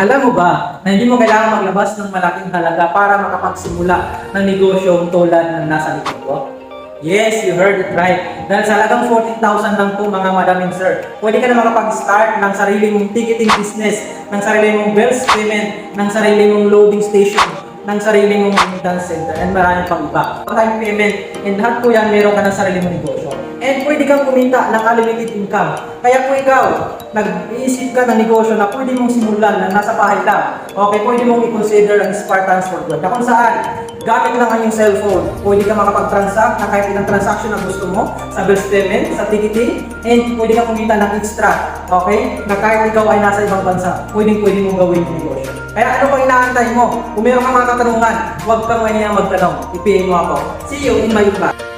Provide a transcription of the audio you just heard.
Alam mo ba na hindi mo kailangan maglabas ng malaking halaga para makapagsimula ng negosyo tulad ng nasa likod ko? Yes, you heard it right. Dahil sa halagang 14,000 lang po mga madam and sir, pwede ka na makapag-start ng sarili mong ticketing business, ng sarili mong bills payment, ng sarili mong loading station, ng sarili mong maintenance center, and marami pang iba. Time payment, and lahat po yan meron ka ng sarili mong negosyo. And pwede kang kumita ng unlimited income. Kaya kung ikaw, nag-iisip ka ng negosyo na pwede mong simulan na nasa bahay lang, okay, pwede mong i-consider ang Spark Transport World. Na kung saan, gamit lang ang iyong cellphone, pwede ka makapag-transact na kahit ilang transaction na gusto mo sa bills payment, sa ticketing, and pwede kang kumita ng extra, okay? Na kahit ikaw ay nasa ibang bansa, pwede mong gawin yung negosyo. Kaya ano pang inaantay mo? Kung meron kang mga katanungan, huwag kang mahihiyang magtanong. I-PM mo ako. See you in my vlog.